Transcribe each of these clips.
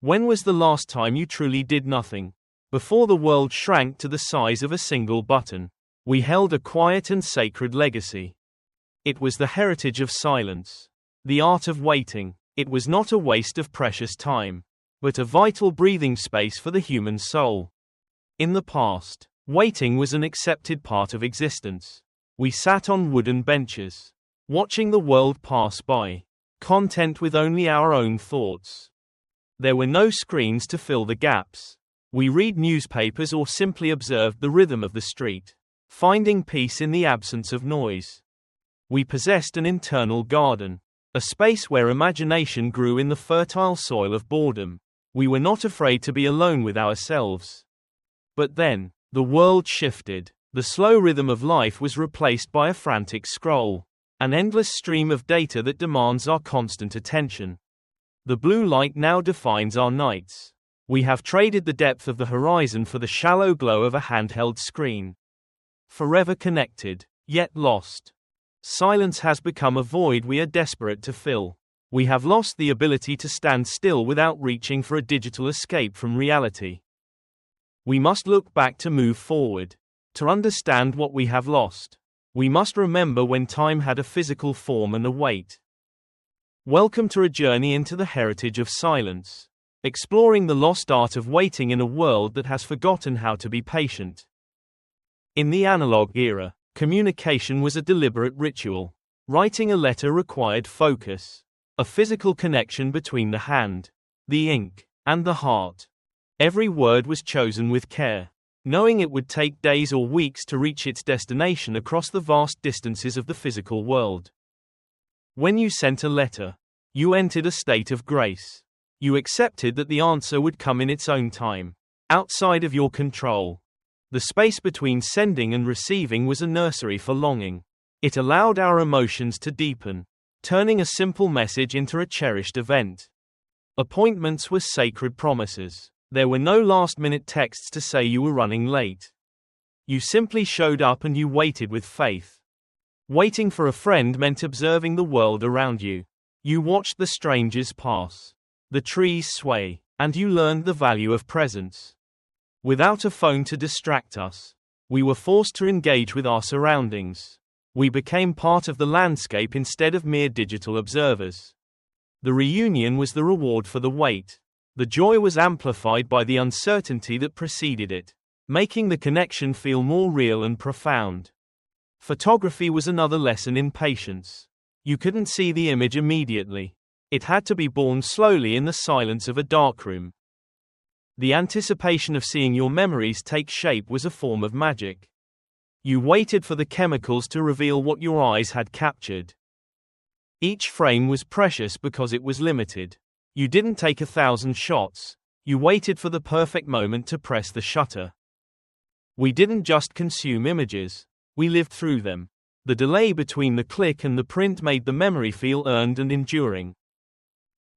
When was the last time you truly did nothing? Before the world shrank to the size of a single button, we held a quiet and sacred legacy. It was the heritage of silence, the art of waiting. It was not a waste of precious time, but a vital breathing space for the human soul. In the past, waiting was an accepted part of existence. We sat on wooden benches, watching the world pass by, content with only our own thoughts. There were no screens to fill the gaps. We read newspapers or simply observed the rhythm of the street, finding peace in the absence of noise. We possessed an internal garden, a space where imagination grew in the fertile soil of boredom. We were not afraid to be alone with ourselves. But then, the world shifted. The slow rhythm of life was replaced by a frantic scroll, an endless stream of data that demands our constant attention. The blue light now defines our nights. We have traded the depth of the horizon for the shallow glow of a handheld screen. Forever connected, yet lost. Silence has become a void we are desperate to fill. We have lost the ability to stand still without reaching for a digital escape from reality. We must look back to move forward. To understand what we have lost, we must remember when time had a physical form and a weight. Welcome to a journey into the heritage of silence, exploring the lost art of waiting in a world that has forgotten how to be patient. In the analog era, communication was a deliberate ritual. Writing a letter required focus, a physical connection between the hand, the ink, and the heart. Every word was chosen with care, knowing it would take days or weeks to reach its destination across the vast distances of the physical world. When you sent a letter, you entered a state of grace. You accepted that the answer would come in its own time, outside of your control. The space between sending and receiving was a nursery for longing. It allowed our emotions to deepen, turning a simple message into a cherished event. Appointments were sacred promises. There were no last-minute texts to say you were running late. You simply showed up and you waited with faith. Waiting for a friend meant observing the world around you. You watched the strangers pass, the trees sway, and you learned the value of presence. Without a phone to distract us, we were forced to engage with our surroundings. We became part of the landscape instead of mere digital observers. The reunion was the reward for the wait. The joy was amplified by the uncertainty that preceded it, making the connection feel more real and profound. Photography was another lesson in patience. You couldn't see the image immediately. It had to be born slowly in the silence of a darkroom. The anticipation of seeing your memories take shape was a form of magic. You waited for the chemicals to reveal what your eyes had captured. Each frame was precious because it was limited. You didn't take 1,000 shots. You waited for the perfect moment to press the shutter. We didn't just consume images. We lived through them. The delay between the click and the print made the memory feel earned and enduring.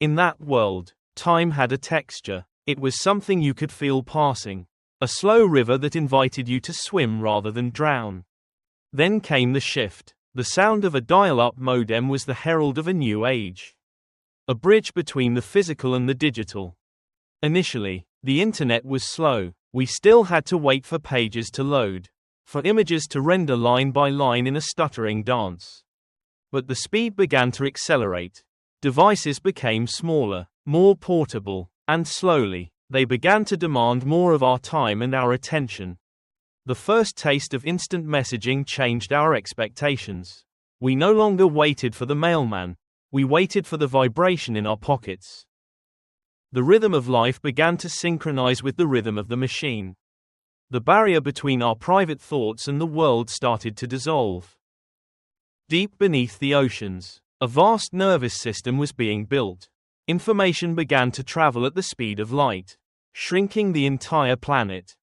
In that world, time had a texture. It was something you could feel passing. A slow river that invited you to swim rather than drown. Then came the shift. The sound of a dial-up modem was the herald of a new age. A bridge between the physical and the digital. Initially, the internet was slow. We still had to wait for pages to load, for images to render line by line in a stuttering dance. But the speed began to accelerate. Devices became smaller, more portable, and slowly, they began to demand more of our time and our attention. The first taste of instant messaging changed our expectations. We no longer waited for the mailman. We waited for the vibration in our pockets. The rhythm of life began to synchronize with the rhythm of the machine. The barrier between our private thoughts and the world started to dissolve. Deep beneath the oceans, a vast nervous system was being built. Information began to travel at the speed of light, shrinking the entire planet.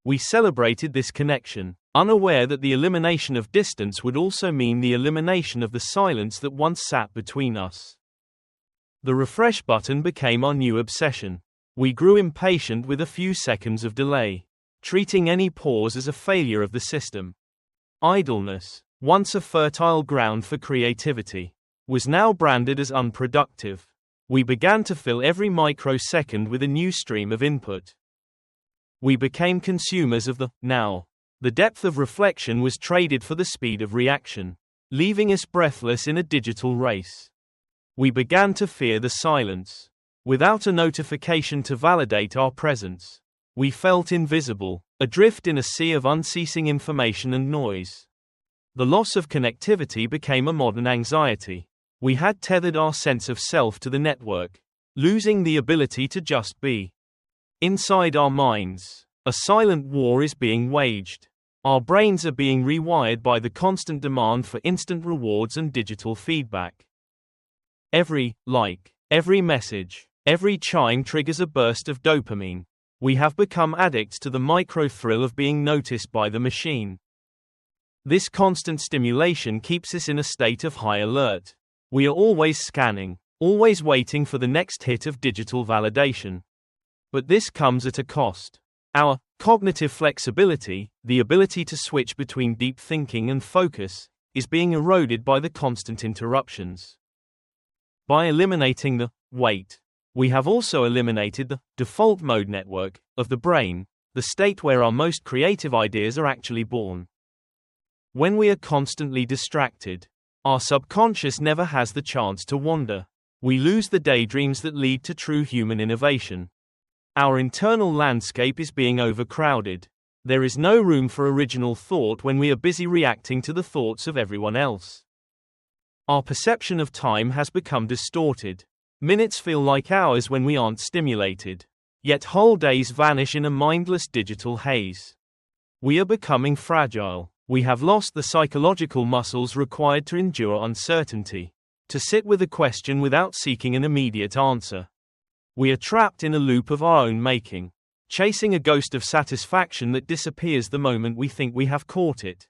We celebrated this connection, unaware that the elimination of distance would also mean the elimination of the silence that once sat between us. The refresh button became our new obsession. We grew impatient with a few seconds of delay, treating any pause as a failure of the system. Idleness, once a fertile ground for creativity, was now branded as unproductive. We began to fill every microsecond with a new stream of input. We became consumers of the now. The depth of reflection was traded for the speed of reaction, leaving us breathless in a digital race. We began to fear the silence. Without a notification to validate our presence, we felt invisible, adrift in a sea of unceasing information and noise. The loss of connectivity became a modern anxiety. We had tethered our sense of self to the network, losing the ability to just be. Inside our minds, a silent war is being waged. Our brains are being rewired by the constant demand for instant rewards and digital feedback. Every like, every message, every chime triggers a burst of dopamine. We have become addicts to the micro thrill of being noticed by the machine. This constant stimulation keeps us in a state of high alert. We are always scanning, always waiting for the next hit of digital validation. But this comes at a cost. Our cognitive flexibility, the ability to switch between deep thinking and focus, is being eroded by the constant interruptions. By eliminating the wait, we have also eliminated the default mode network of the brain, the state where our most creative ideas are actually born. When we are constantly distracted, our subconscious never has the chance to wander. We lose the daydreams that lead to true human innovation. Our internal landscape is being overcrowded. There is no room for original thought when we are busy reacting to the thoughts of everyone else. Our perception of time has become distorted. Minutes feel like hours when we aren't stimulated. Yet whole days vanish in a mindless digital haze. We are becoming fragile. We have lost the psychological muscles required to endure uncertainty, to sit with a question without seeking an immediate answer. We are trapped in a loop of our own making, chasing a ghost of satisfaction that disappears the moment we think we have caught it.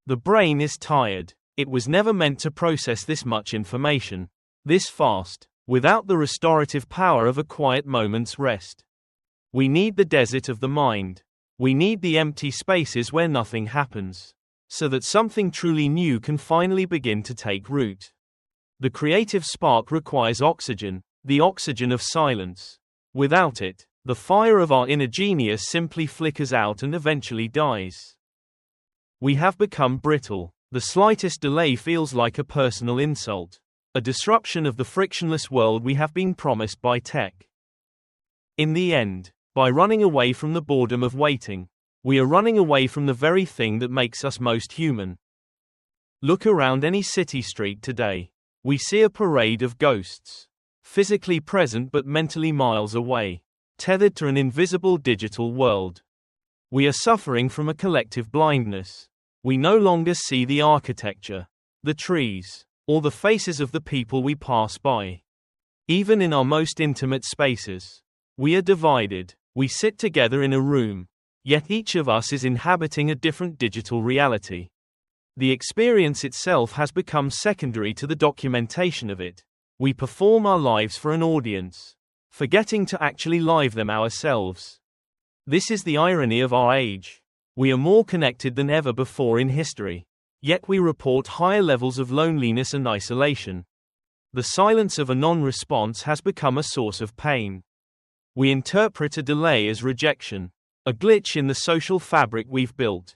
The brain is tired. It was never meant to process this much information, this fast, without the restorative power of a quiet moment's rest. We need the desert of the mind. We need the empty spaces where nothing happens, so that something truly new can finally begin to take root. The creative spark requires oxygen, the oxygen of silence. Without it, the fire of our inner genius simply flickers out and eventually dies. We have become brittle. The slightest delay feels like a personal insult, a disruption of the frictionless world we have been promised by tech. In the end, by running away from the boredom of waiting, we are running away from the very thing that makes us most human. Look around any city street today. We see a parade of ghosts, physically present but mentally miles away, tethered to an invisible digital world. We are suffering from a collective blindness. We no longer see the architecture, the trees, or the faces of the people we pass by. Even in our most intimate spaces, we are divided. We sit together in a room, yet each of us is inhabiting a different digital reality. The experience itself has become secondary to the documentation of it. We perform our lives for an audience, forgetting to actually live them ourselves. This is the irony of our age. We are more connected than ever before in history, yet we report higher levels of loneliness and isolation. The silence of a non-response has become a source of pain. We interpret a delay as rejection, a glitch in the social fabric we've built.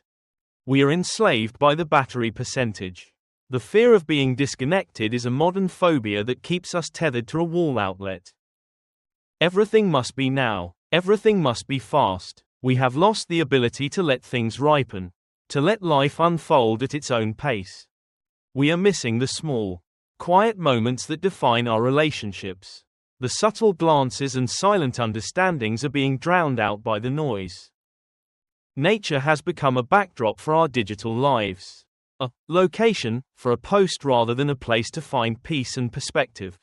We are enslaved by the battery percentage. The fear of being disconnected is a modern phobia that keeps us tethered to a wall outlet. Everything must be now. Everything must be fast. We have lost the ability to let things ripen, to let life unfold at its own pace. We are missing the small, quiet moments that define our relationships. The subtle glances and silent understandings are being drowned out by the noise. Nature has become a backdrop for our digital lives, a location for a post rather than a place to find peace and perspective.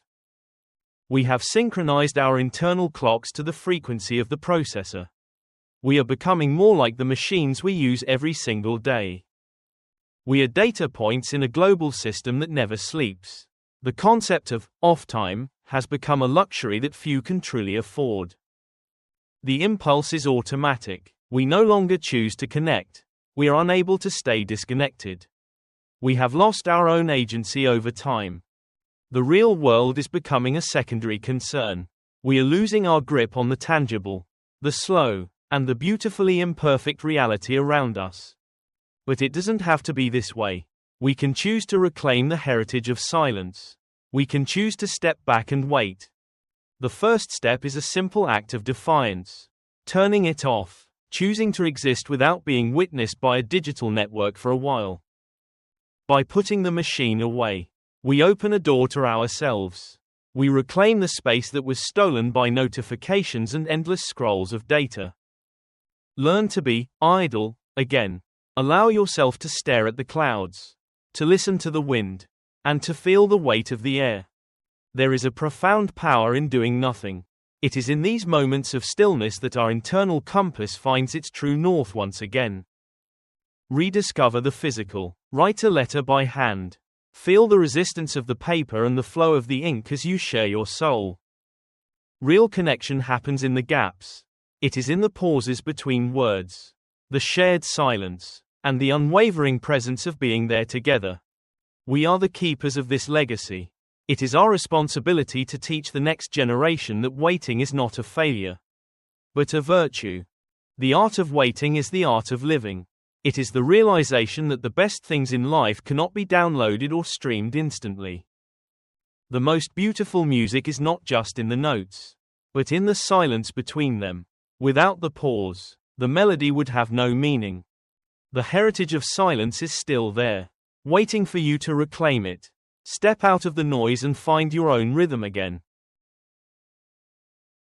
We have synchronized our internal clocks to the frequency of the processor. We are becoming more like the machines we use every single day. We are data points in a global system that never sleeps. The concept of off time has become a luxury that few can truly afford. The impulse is automatic. We no longer choose to connect. We are unable to stay disconnected. We have lost our own agency over time. The real world is becoming a secondary concern. We are losing our grip on the tangible, the slow, and the beautifully imperfect reality around us. But it doesn't have to be this way. We can choose to reclaim the heritage of silence. We can choose to step back and wait. The first step is a simple act of defiance. Turning it off, choosing to exist without being witnessed by a digital network for a while. By putting the machine away, we open a door to ourselves. We reclaim the space that was stolen by notifications and endless scrolls of data. Learn to be idle again. Allow yourself to stare at the clouds, to listen to the wind, and to feel the weight of the air. There is a profound power in doing nothing. It is in these moments of stillness that our internal compass finds its true north once again. Rediscover the physical. Write a letter by hand. Feel the resistance of the paper and the flow of the ink as you share your soul. Real connection happens in the gaps. It is in the pauses between words, the shared silence, and the unwavering presence of being there together. We are the keepers of this legacy. It is our responsibility to teach the next generation that waiting is not a failure, but a virtue. The art of waiting is the art of living. It is the realization that the best things in life cannot be downloaded or streamed instantly. The most beautiful music is not just in the notes, but in the silence between them. Without the pause, the melody would have no meaning. The heritage of silence is still there, waiting for you to reclaim it. Step out of the noise and find your own rhythm again.